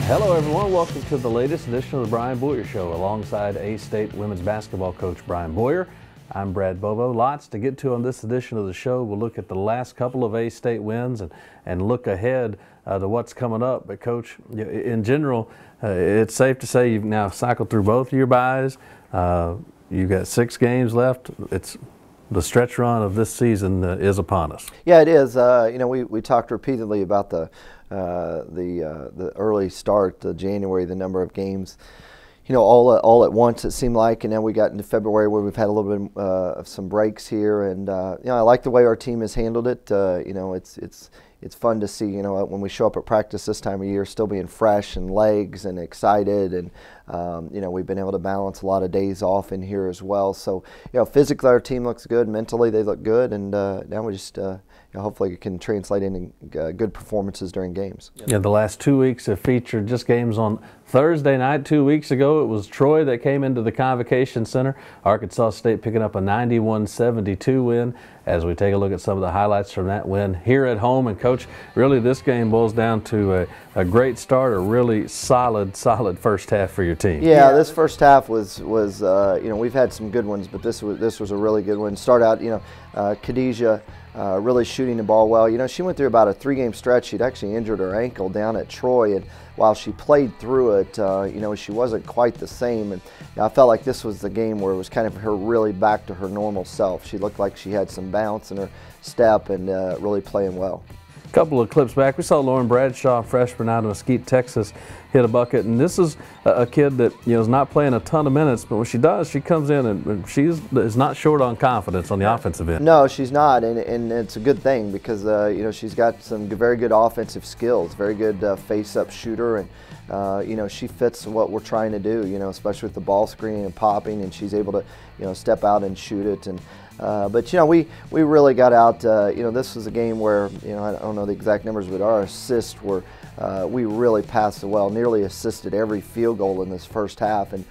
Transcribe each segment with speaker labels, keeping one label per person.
Speaker 1: Hello everyone, welcome to the latest edition of the Brian Boyer Show alongside A-State women's basketball coach Brian Boyer. I'm Brad Bobo. Lots to get to on this edition of the show. We'll look at the last couple of A-State wins and look ahead to what's coming up. But Coach, in general, it's safe to say you've now cycled through both of your byes. You've got 6 games left. The stretch run of this season is upon us.
Speaker 2: Yeah, it is. We talked repeatedly about the early start, January, the number of games, all at once it seemed like, and then we got into February where we've had a little bit of some breaks here, and I like the way our team has handled it. It's fun to see, when we show up at practice this time of year, still being fresh and legs and excited, and we've been able to balance a lot of days off in here as well. So, physically our team looks good, mentally they look good, and now we just hopefully it can translate into good performances during games.
Speaker 1: Yeah, the last 2 weeks have featured just games on Thursday night. 2 weeks ago it was Troy that came into the Convocation Center. Arkansas State picking up a 91-72 win. As we take a look at some of the highlights from that win here at home. And Coach, really this game boils down to a great start, a really solid first half for your team.
Speaker 2: Yeah, this first half was we've had some good ones, but this was a really good one. Start out, Khadijah really shooting the ball well. She went through about a 3-game stretch. She'd actually injured her ankle down at Troy, and while she played through it, she wasn't quite the same. And I felt like this was the game where it was kind of her really back to her normal self. She looked like she had some bounce in her step and really playing well.
Speaker 1: A couple of clips back, we saw Lauren Bradshaw, freshman out of Mesquite, Texas, hit a bucket. And this is a kid that is not playing a ton of minutes, but when she does, she comes in and she is not short on confidence on the offensive end.
Speaker 2: No, she's not, and it's a good thing because she's got some very good offensive skills, very good face-up shooter, and she fits what we're trying to do. Especially with the ball screening and popping, and she's able to step out and shoot it. And but we really got out. This was a game where I don't know the exact numbers, but our assists were we really passed the well, nearly assisted every field goal in this first half. And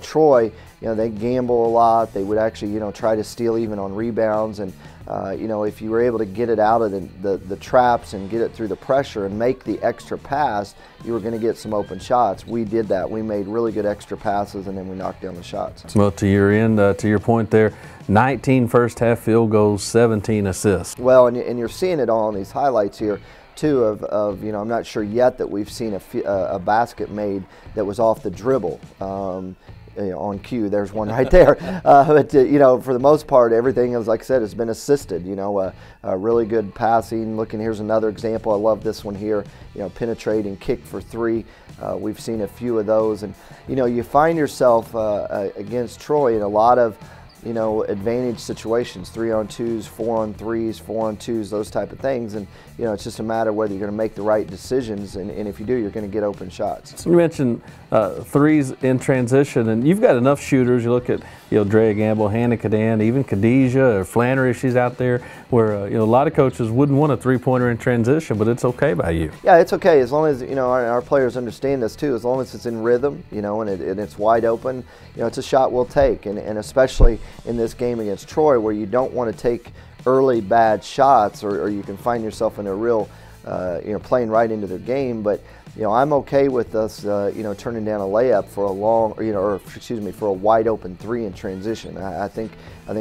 Speaker 2: Troy, they gamble a lot. They would actually try to steal even on rebounds. And if you were able to get it out of the traps and get it through the pressure and make the extra pass, you were going to get some open shots. We did that. We made really good extra passes, and then we knocked down the shots.
Speaker 1: Well, to your end, to your point there, 19 first half field goals, 17 assists.
Speaker 2: Well, and you're seeing it all in these highlights here too of I'm not sure yet that we've seen a basket made that was off the dribble. On cue, there's one right there. But for the most part, everything, as like I said, has been assisted. Really good passing. Here's another example. I love this one here. Penetrate and kick for 3. We've seen a few of those, and you find yourself against Troy in a lot of advantage situations, 3-on-2s, 4-on-3s, 4-on-2s, those type of things. And, it's just a matter of whether you're going to make the right decisions. And if you do, you're going to get open shots.
Speaker 1: So you mentioned threes in transition, and you've got enough shooters. You look at, Drea Gamble, Hannah Cadan, even Khadijah or Flannery if she's out there, where, a lot of coaches wouldn't want a three-pointer in transition, but it's okay by you.
Speaker 2: Yeah, it's okay as long as, our players understand this too. As long as it's in rhythm, and it's wide open, it's a shot we'll take. And especially in this game against Troy, where you don't want to take early bad shots, or you can find yourself in a real, playing right into their game. But I'm okay with us, turning down a layup for a long, for a wide open 3 in transition. I think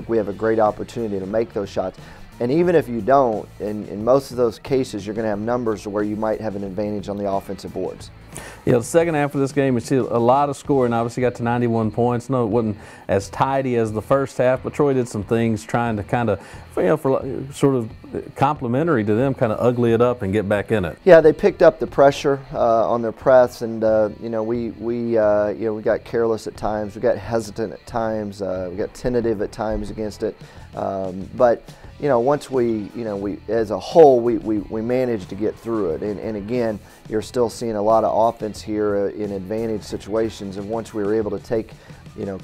Speaker 2: we have a great opportunity to make those shots. And even if you don't, in most of those cases, you're going to have numbers where you might have an advantage on the offensive boards.
Speaker 1: The second half of this game, we see a lot of scoring. Obviously got to 91 points. No, it wasn't as tidy as the first half, but Troy did some things trying to kind of, for sort of complimentary to them, kind of ugly it up and get back in it.
Speaker 2: Yeah, they picked up the pressure on their press, and we got careless at times. We got hesitant at times. We got tentative at times against it, but. Once we as a whole, we managed to get through it. And again, you're still seeing a lot of offense here in advantage situations. And once we were able to take,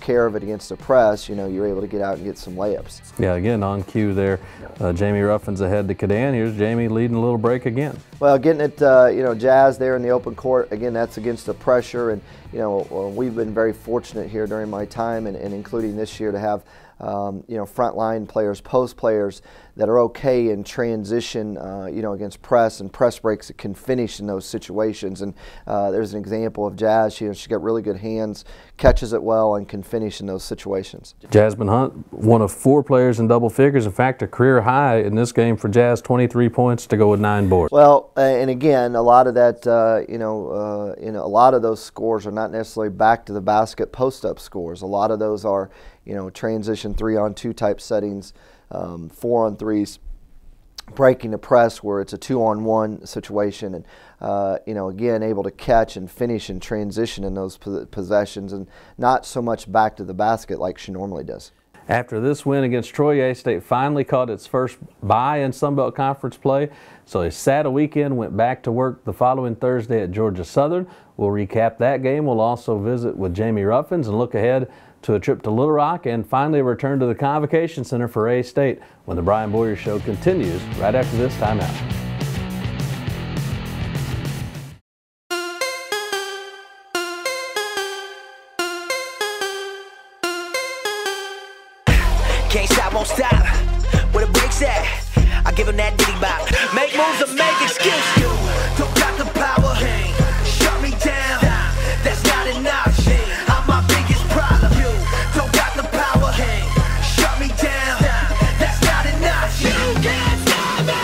Speaker 2: care of it against the press, you're able to get out and get some layups.
Speaker 1: Yeah, again, on cue there. Jamie Ruffins ahead to Cadan. Here's Jamie leading a little break again.
Speaker 2: Well, getting it, Jazz there in the open court, again, that's against the pressure. And, we've been very fortunate here during my time and including this year to have frontline players, post players that are okay in transition, against press and press breaks that can finish in those situations. And there's an example of Jazz. She's got really good hands, catches it well, and can finish in those situations.
Speaker 1: Jasmine Hunt, one of 4 players in double figures. In fact, a career high in this game for Jazz, 23 points to go with 9 boards.
Speaker 2: Well, and again, a lot of that, a lot of those scores are not necessarily back to the basket post-up scores. A lot of those are, transition 3-on-2 type settings, 4-on-3s, breaking the press where it's a 2-on-1 situation, and again, able to catch and finish and transition in those possessions, and not so much back to the basket like she normally does.
Speaker 1: After this win against Troy, A-State finally caught its first bye in Sun Belt Conference play, so they sat a weekend, went back to work the following Thursday at Georgia Southern. We'll recap that game. We'll also visit with Jamie Ruffins and look ahead to a trip to Little Rock, and finally a return to the Convocation Center for A-State when the Brian Boyer Show continues right after this timeout.
Speaker 3: Can't stop, won't stop. Where the brakes at? I give him that diddy bop. Make moves or make excuses. Don't got the power. Shut me down. That's not enough. I'm my biggest problem. Don't got the power. Shut me down. That's not enough. You can't stop me.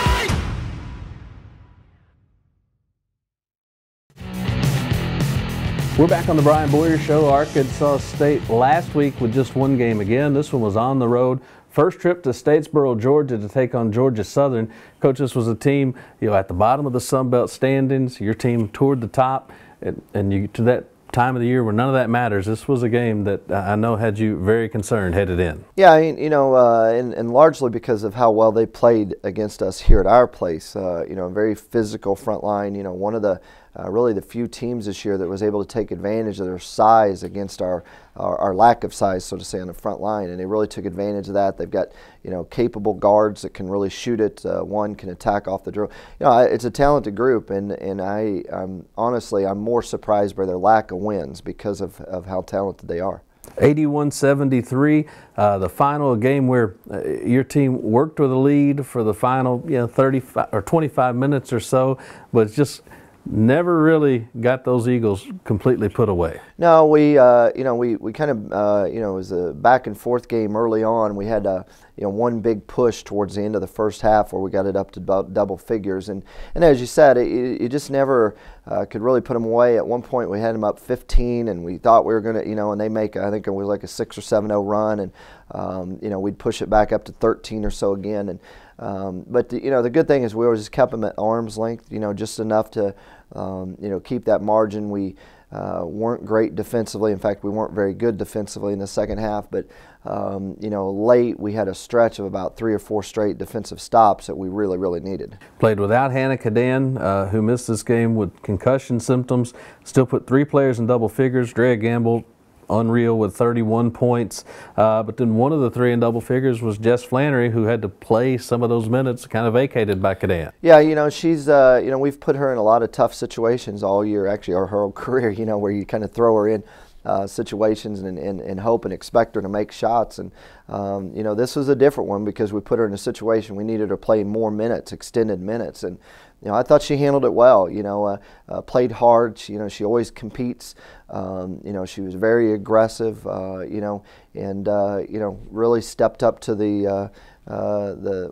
Speaker 1: We're back on the Brian Boyer Show. Arkansas State last week with just 1 game again. This one was on the road. First trip to Statesboro, Georgia to take on Georgia Southern. Coach, this was a team, at the bottom of the Sun Belt standings. Your team toward the top, and you to that time of the year where none of that matters. This was a game that I know had you very concerned headed in.
Speaker 2: Yeah, and largely because of how well they played against us here at our place. A very physical front line. One of the really the few teams this year that was able to take advantage of their size against our lack of size, so to say, on the front line, and they really took advantage of that. They've got capable guards that can really shoot it. One can attack off the drill. It's a talented group, and I'm honestly more surprised by their lack of wins because of how talented they are.
Speaker 1: 81-73, the final game where your team worked with a lead for the final 35 or 25 minutes or so, but just never really got those Eagles completely put away.
Speaker 2: No, we kind of it was a back and forth game early on. We had one big push towards the end of the first half where we got it up to about double figures, and as you said, it just never could really put them away. At one point we had them up 15, and we thought we were going to, and they make, I think it was like a 6 or 7-0 run, and we'd push it back up to 13 or so again, and but the good thing is we always kept them at arm's length, just enough to keep that margin. We weren't great defensively. In fact, we weren't very good defensively in the second half, but late we had a stretch of about 3 or 4 straight defensive stops that we really, really needed.
Speaker 1: Played without Hannah Cadan, who missed this game with concussion symptoms. Still put 3 players in double figures. Drea Gamble, unreal with 31 points. But then one of the 3 in double figures was Jess Flannery, who had to play some of those minutes kind of vacated by Cadan.
Speaker 2: Yeah, she's, we've put her in a lot of tough situations all year, actually, or her whole career, where you kind of throw her in situations and hope and expect her to make shots. And, this was a different one because we put her in a situation we needed her to play more minutes, extended minutes. And, I thought she handled it well, played hard. She always competes. She was very aggressive, and, really stepped up to the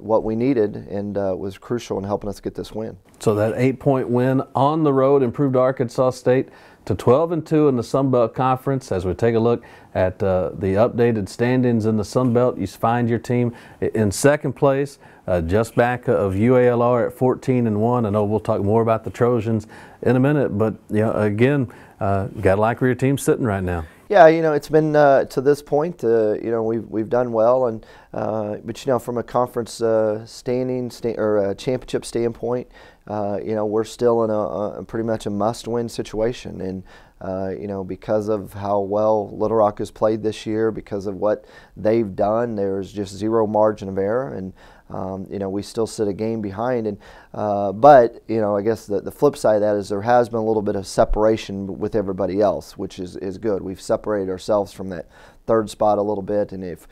Speaker 2: what we needed, and was crucial in helping us get this win.
Speaker 1: So that 8-point win on the road improved Arkansas State to 12-2 in the Sun Belt Conference. As we take a look at the updated standings in the Sun Belt, you find your team in second place, just back of UALR at 14-1. I know we'll talk more about the Trojans in a minute, but again, gotta like where your team's sitting right now.
Speaker 2: Yeah, it's been to this point. We've done well, and but from a conference championship standpoint, we're still in a pretty much a must-win situation. And because of how well Little Rock has played this year, because of what they've done, there's just zero margin of error. And we still sit a game behind. And but I guess the flip side of that is there has been a little bit of separation with everybody else, which is good. We've separated ourselves from that third spot a little bit, and if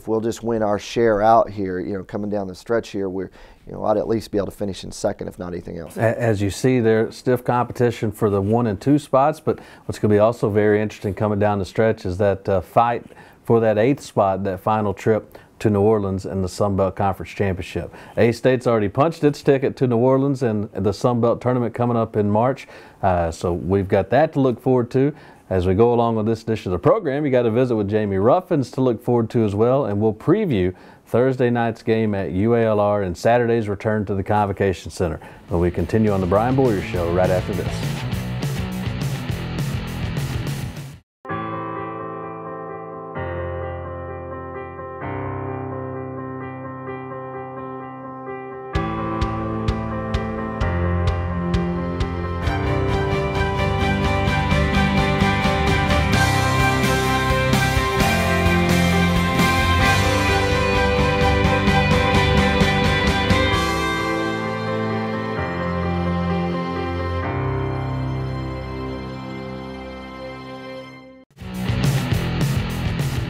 Speaker 2: we'll just win our share out here, coming down the stretch here, we're I'd at least be able to finish in second, if not anything else.
Speaker 1: As you see, there's stiff competition for the 1 and 2 spots, but what's going to be also very interesting coming down the stretch is that fight for that 8th spot, that final trip to New Orleans in the Sun Belt Conference Championship. A-State's already punched its ticket to New Orleans in the Sun Belt tournament coming up in March, so we've got that to look forward to. As we go along with this edition of the program, you got a visit with Jamie Ruffins to look forward to as well, and we'll preview Thursday night's game at UALR and Saturday's return to the Convocation Center. When we continue on the Brian Boyer Show right after this.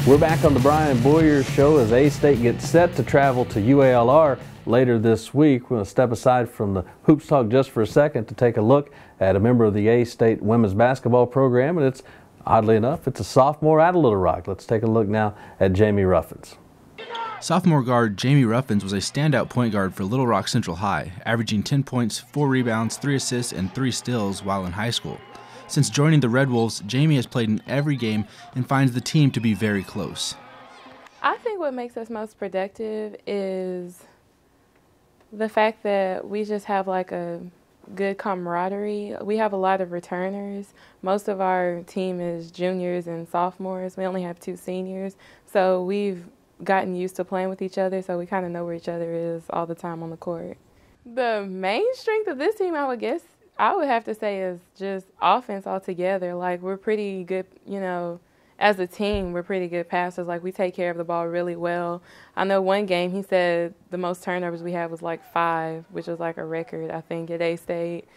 Speaker 1: We're back on the Brian Boyer Show as A-State gets set to travel to UALR later this week. We're going to step aside from the Hoops Talk just for a second to take a look at a member of the A-State women's basketball program, and it's, oddly enough, it's a sophomore out of Little Rock. Let's take a look now at Jamie Ruffins.
Speaker 4: Sophomore guard Jamie Ruffins was a standout point guard for Little Rock Central High, averaging 10 points, 4 rebounds, 3 assists, and 3 steals while in high school. Since joining the Red Wolves, Jamie has played in every game and finds the team to be very close.
Speaker 5: I think what makes us most productive is the fact that we just have like a good camaraderie. We have a lot of returners. Most of our team is juniors and sophomores. We only have 2 seniors. So we've gotten used to playing with each other, so we kind of know where each other is all the time on the court. The main strength of this team, I would have to say, is just offense altogether. Like, we're pretty good, as a team, we're pretty good passers. Like, we take care of the ball really well. I know one game he said the most turnovers we had was like 5, which was like a record, I think, at A-State.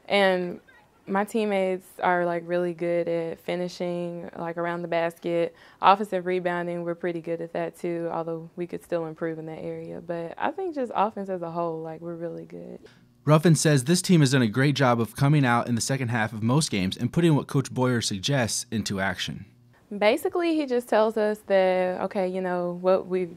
Speaker 5: And my teammates are like really good at finishing, like around the basket. Offensive rebounding, we're pretty good at that too, although we could still improve in that area. But I think just offense as a whole, like, we're really good.
Speaker 4: Ruffin says this team has done a great job of coming out in the second half of most games and putting what Coach Boyer suggests into action.
Speaker 5: Basically, he just tells us that, okay, what we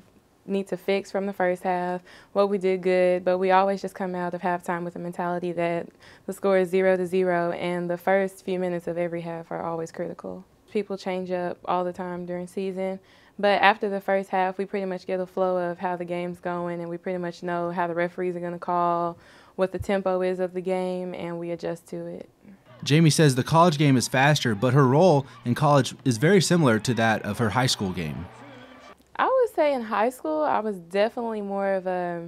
Speaker 5: need to fix from the first half, what we did good, but we always just come out of halftime with the mentality that the score is 0-0, and the first few minutes of every half are always critical. People change up all the time during season, but after the first half, we pretty much get a flow of how the game's going, and we pretty much know how the referees are going to call, what the tempo is of the game, and we adjust to it.
Speaker 4: Jamie says the college game is faster, but her role in college is very similar to that of her high school game.
Speaker 5: I would say in high school, I was definitely more of a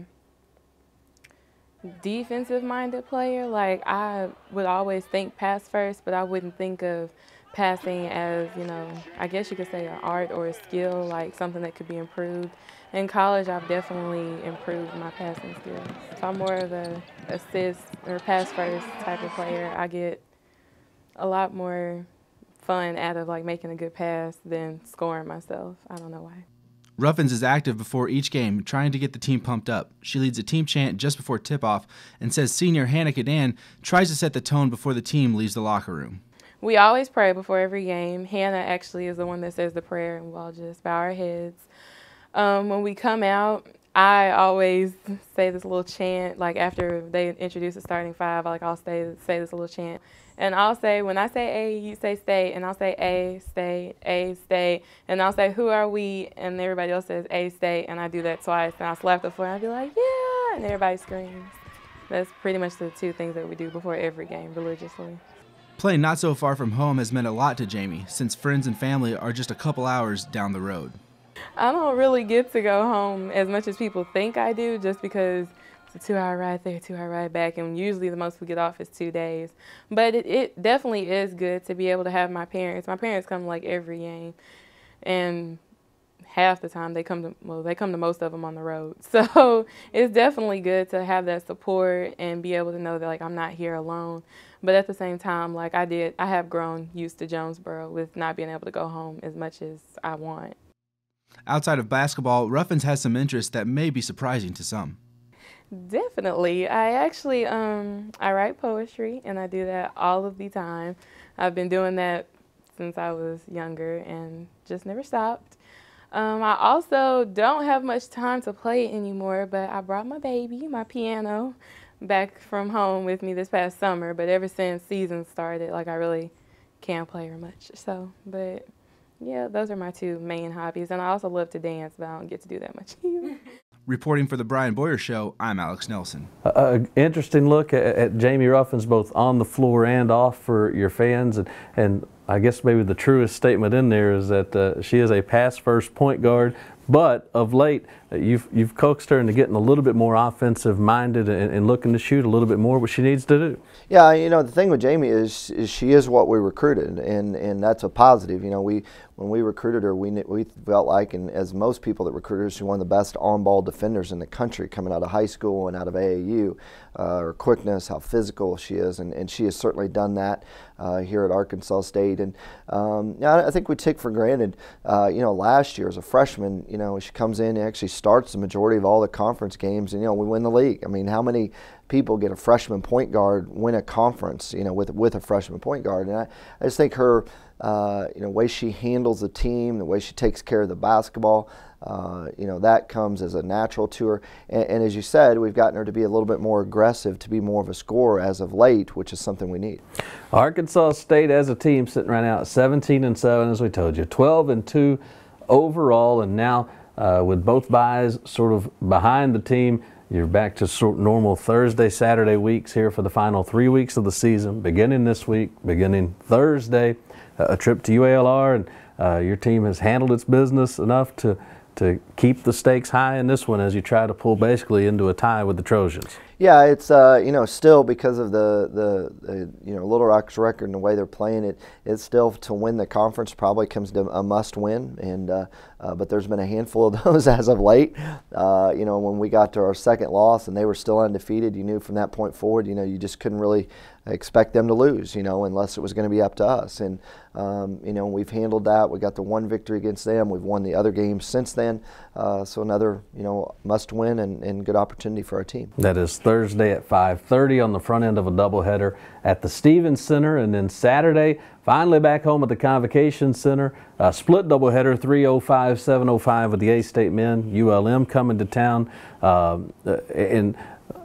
Speaker 5: defensive-minded player. Like, I would always think pass first, but I wouldn't think of passing as, I guess you could say an art or a skill, like something that could be improved. In college, I've definitely improved my passing skills. So I'm more of a assist or pass first type of player. I get a lot more fun out of like making a good pass than scoring myself. I don't know why.
Speaker 4: Ruffins is active before each game, trying to get the team pumped up. She leads a team chant just before tip-off and says senior Hannah Cadan tries to set the tone before the team leaves the locker room.
Speaker 5: We always pray before every game. Hannah actually is the one that says the prayer, and we'll just bow our heads. When we come out, I always say this little chant, like after they introduce the starting 5, I'll say this little chant. And I'll say, when I say A, you say stay, and I'll say A, stay, and I'll say, who are we? And everybody else says A, stay, and I do that twice, and I'll slap the floor, and I'll be like, yeah, and everybody screams. That's pretty much the 2 things that we do before every game religiously.
Speaker 4: Playing not so far from home has meant a lot to Jamie, since friends and family are just a couple hours down the road.
Speaker 5: I don't really get to go home as much as people think I do, just because a 2-hour ride there, 2-hour ride back, and usually the most we get off is 2 days. But it definitely is good to be able to have my parents. My parents come to like every game, and half the time they come to most of them on the road. So it's definitely good to have that support and be able to know that like I'm not here alone. But at the same time, like I have grown used to Jonesboro with not being able to go home as much as I want.
Speaker 4: Outside of basketball, Ruffins has some interests that may be surprising to some.
Speaker 5: Definitely. I actually I write poetry, and I do that all of the time. I've been doing that since I was younger and just never stopped. I also don't have much time to play anymore, but I brought my baby, my piano, back from home with me this past summer. But ever since season started, like I really can't play her much. So, but yeah, those are my two main hobbies. And I also love to dance, but I don't get to do that much either.
Speaker 4: Reporting for the Brian Boyer Show, I'm Alex Nelson.
Speaker 1: Interesting look at Jamie Ruffins, both on the floor and off, for your fans. And I guess maybe the truest statement in there is that she is a pass-first point guard, but of late you've coaxed her into getting a little bit more offensive-minded and looking to shoot a little bit more, what she needs to do.
Speaker 2: Yeah, you know, the thing with Jamie is she is what we recruited, and that's a positive. You know, when we recruited her, we felt like, and as most people that recruited her, she's one of the best on-ball defenders in the country coming out of high school and out of AAU. Her quickness, how physical she is, and she has certainly done that here at Arkansas State. And I think we take for granted, you know, last year as a freshman, you know, she comes in and actually starts the majority of all the conference games, and, you know, we win the league. I mean, how many people get a freshman point guard win a conference, you know, with a freshman point guard? And I just think her, you know, way she handles the team, the way she takes care of the basketball, you know, that comes as a natural to her. And as you said, we've gotten her to be a little bit more aggressive, to be more of a scorer as of late, which is something we need.
Speaker 1: Arkansas State as a team sitting right now at 17-7, as we told you, 12-2 overall, and now with both byes sort of behind the team, you're back to sort of normal Thursday, Saturday weeks here for the final 3 weeks of the season, beginning this week, beginning Thursday, a trip to UALR, and your team has handled its business enough to keep the stakes high in this one as you try to pull basically into a tie with the Trojans.
Speaker 2: Yeah, it's you know, still because of the you know, Little Rock's record and the way they're playing it, it's still to win the conference probably comes to a must win, and but there's been a handful of those as of late. You know, when we got to our second loss and they were still undefeated, you knew from that point forward, you know, you just couldn't really expect them to lose, you know, unless it was going to be up to us. And you know, we've handled that. We got the one victory against them. We've won the other games since then. So another, you know, must win and good opportunity for our team.
Speaker 1: That is Thursday at 5:30 on the front end of a doubleheader at the Stevens Center, and then Saturday finally back home at the Convocation Center. Split doubleheader, 3:05, 7:05 with the A-State men. ULM coming to town, and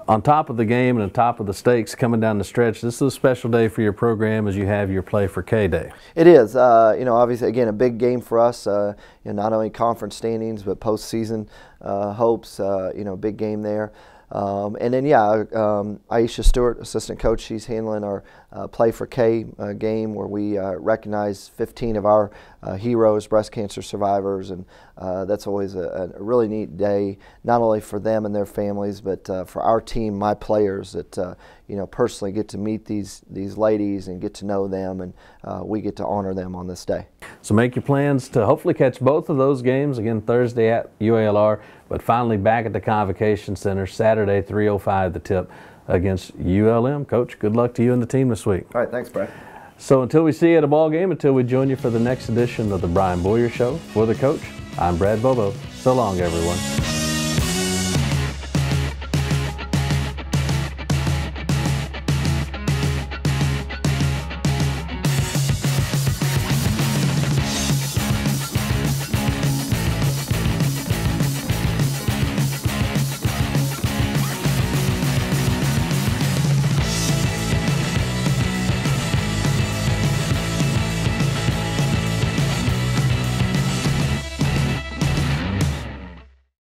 Speaker 1: on top of the game and on top of the stakes coming down the stretch, this is a special day for your program as you have your Play for K Day.
Speaker 2: It is. You know, obviously, again, a big game for us. You know, not only conference standings, but postseason hopes. You know, big game there. And then, yeah, Aisha Stewart, assistant coach, she's handling our Play for K game where we recognize 15 of our heroes, breast cancer survivors, and that's always a really neat day, not only for them and their families, but for our team, my players that you know, personally get to meet these ladies and get to know them, and we get to honor them on this day.
Speaker 1: So make your plans to hopefully catch both of those games, again Thursday at UALR, but finally back at the Convocation Center Saturday, 3:05 the tip against ULM. Coach, good luck to you and the team this week.
Speaker 2: All right, thanks, Brad.
Speaker 1: So until we see you at a ball game, until we join you for the next edition of the Brian Boyer Show, for the coach, I'm Brad Bobo. So long, everyone.